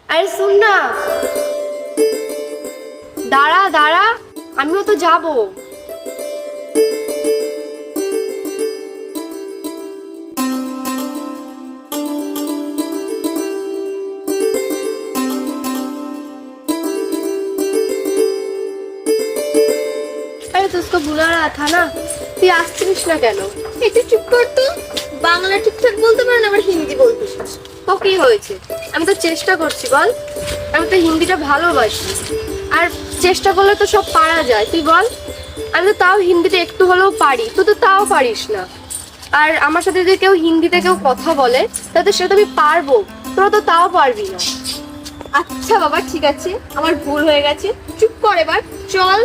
আরে শুন না, দাঁড়া দাঁড়া, আমিও তো যাবো। अरे तो उसको बुला रहा था ना, তুই আসছিস না কেন? একটু চুপ কর তো। বাংলা ঠিকঠাক বলতে পারে না, আবার হিন্দি বলতেছিস। তো কি হয়েছে? আমি তো চেষ্টা করছি, বল। আমি তো হিন্দিটা ভালোবাসি, আর চেষ্টা করলে তো সব পারা যায়, তুই বল। আমি তো তাও হিন্দিটা একটু হলেও পারি, তুই তো তাও পারিস না। আর আমার সাথে যদি কেউ হিন্দিতে কেউ কথা বলে, তাতে সেটা তো আমি পারবো, তোরা তো তাও পারবি না। আচ্ছা বাবা, ঠিক আছে, আমার ভুল হয়ে গেছে, চুপ কর এবার, চল।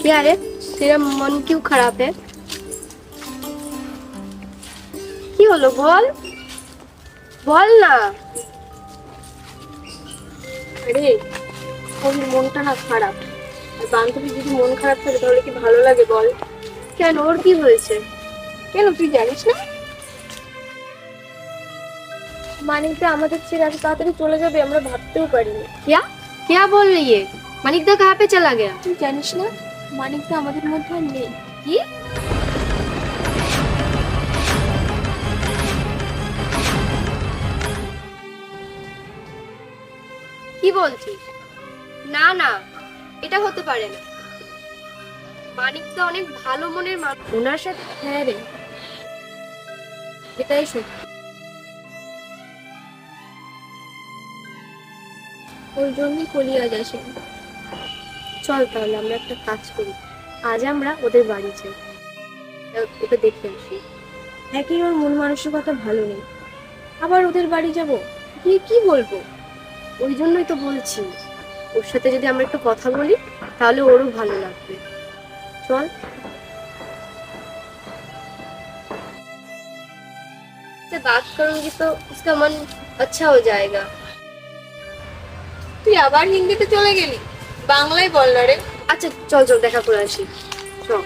क्या रे, तेरा मन क्यों खराब है? কি হলো বল, বল না। আরে ওর মনটা না খারাপ, আর বান্ধবী যদি মন খারাপ থাকে তাহলে কি ভালো লাগে বল? কেন, ওর কি হয়েছে? কেন তুই জানিস না? মানিকদা আমাদের ছেড়ে এত তাড়াতাড়ি চলে যাবে আমরা ভাবতেও পারিনি। क्या क्या बोल रही है? मानिकदा कहाँ पे चला गया? তুই জানিস না মানিকদা আমাদের মধ্যে আর নেই। কি? কি বলছিস? না না, এটা হতে পারে না। মানিক তো অনেক ভালো মনের মানুষ, ওনার সাথে। হ্যাঁ রে, এটাই সত্যি। ওই জন্যই কলিয়া আসে। চল তাহলে আমরা একটা কাজ করি, আজ আমরা ওদের বাড়ি যাই, ওকে দেখে আসি। একই ওর মন মানসিকতা ভালো নেই, আবার ওদের বাড়ি যাব, গিয়ে কি বলবো? ওই জন্যই তো বলছি, ওর সাথে যদি আমরা একটু কথা বলি তাহলে ওরও ভালো লাগবে। চল। से बात करूंगी तो उसका मन अच्छा हो जाएगा। তুই আবার হিন্দিতে চলে গেলি, বাংলায় বল না রে। আচ্ছা চল চল, দেখা করে আসি, চল।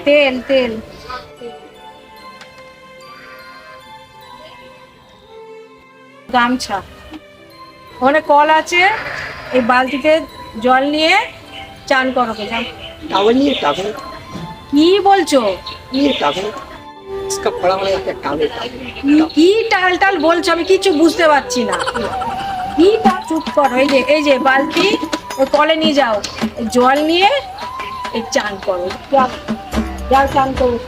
তেল তেল গামছা, ওখানে কল আছে, এই বালতিতে জল নিয়ে চান করো। टावल नहीं है टावल কি বলছো? नहीं है टावल इसका बड़ा वाला क्या टावल কি টাল টাল বলছো, আমি কিছু বুঝতে পারছি না। কি চুপ করো, এই যে বালতি ওই কলে নিয়ে যাও, এই জল নিয়ে এই চান করো, যাও যাও চান করো।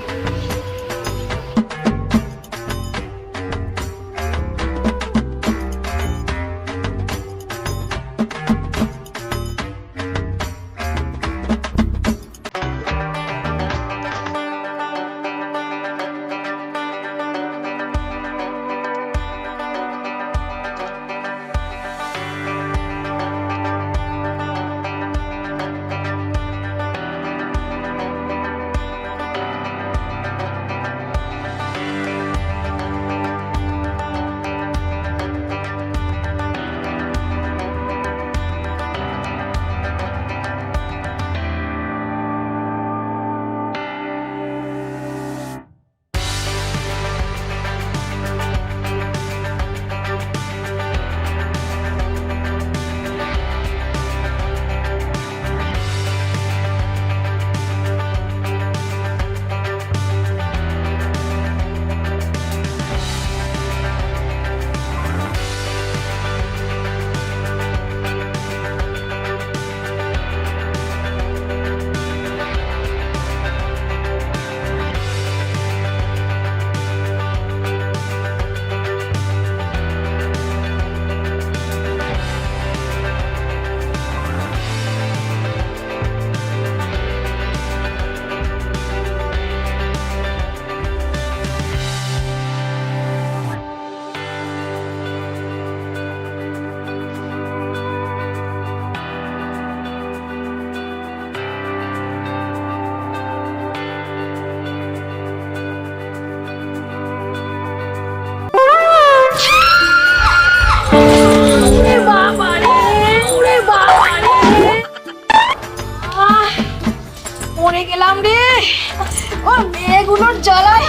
ও মেয়েগুলোর জ্বালায়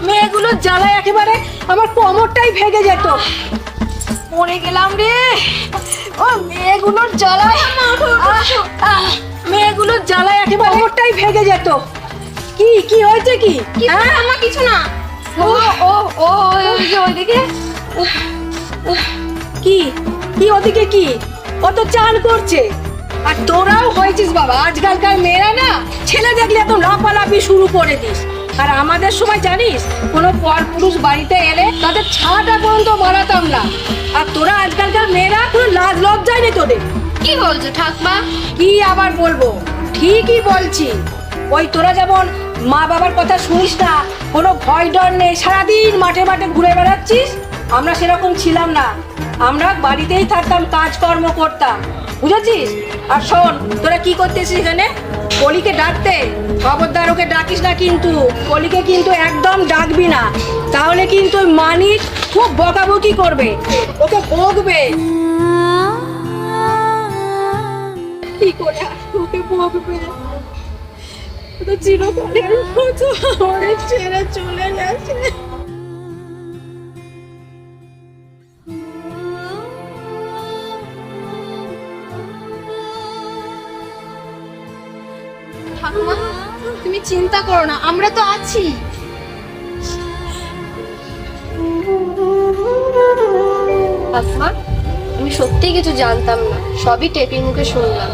মেয়েগুলোর জ্বালায় একেবারে আমার কোমরটাই ভেঙে যেত। মরে গেলাম রে। ও মেয়েগুলোর জ্বালায় মেয়েগুলোর জ্বালায় একেবারে কোমরটাই ভেঙে যেত। কি কি হয়েছে কি? হ্যাঁ আমার কিছু না। ও ও ও ওই যে ওইদিকে কি কি ওদিকে কি? ও তো চান করছে। আর তোরাও হয়েছিস বাবা, আজকালকার মেয়েরা না ছেলে দেখলে এত লাফালাফি শুরু করে দিস। আর আমাদের সময় জানিস কোনো পরপুরুষ বাড়িতে এলে তাদের ছাটা পর্যন্ত মারাতাম না। আর তোরা আজকালকার মেয়েরা কোনো লাজ লজ্জাই নেই তোদের। কি বলছো ঠাকমা? কি আবার বলবো, ঠিকই বলছি। ওই তোরা যেমন মা বাবার কথা শুনিস না, কোনো ভয় ডর নেই, সারাদিন মাঠে মাঠে ঘুরে বেড়াচ্ছিস, আমরা সেরকম ছিলাম না। আমরা বাড়িতেই থাকতাম, কাজকর্ম করতাম, বুঝেছিস? আর শোন, তোরা কি করতেছিস এখানে? কলিকে ডাকতে খবরদার, ওকে ডাকিস না কিন্তু। কলিকে কিন্তু একদম ডাকবি না, তাহলে কিন্তু ওই মানিক খুব বকাবকি করবে, ওকে বকবে। কি করে আর ওকে বকবে? ও তো চিরকালের মতো আমাদের ছেড়ে চলে গেছে। ঠাকুমা, তুমি চিন্তা করো না, আমরা তো আছি। ঠাকুমা, আমি সত্যিই কিছু জানতাম না, সবই টেপির মুখে শুনলাম।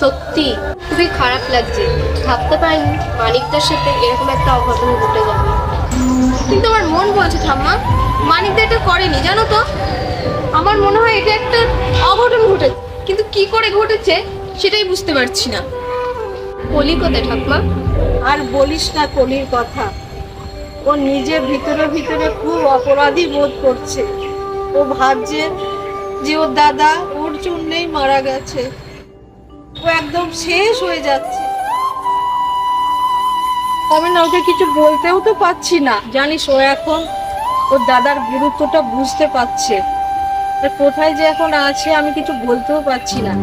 সত্যি খুবই খারাপ লাগছে, ভাবতে পারিনি মানিকদার সাথে এরকম একটা অঘটন ঘটে যাবে। কিন্তু আমার মন বলছে ঠাম্মা, মানিকদা এটা করেনি, জানো তো। আমার মনে হয় এটা একটা অঘটন ঘটেছে, কিন্তু কি করে ঘটেছে সেটাই বুঝতে পারছি না। কলি কোথায় ঠাকুমা? আর বলিস না কলির কথা। ও নিজে ভিতরে ভিতরে খুব অপরাধী বোধ করছে। ও ভাবছে যে ওর দাদা ওর জন্যই মারা গেছে। ও একদম শেষ হয়ে যাচ্ছে। আমি না ওকে কিছু বলতেও তো পাচ্ছি না। জানিস, ও এখন ওর দাদার গুরুত্বটা বুঝতে পারছে। কোথায় যে এখন আছে আমি কিছু বলতেও পারছি না।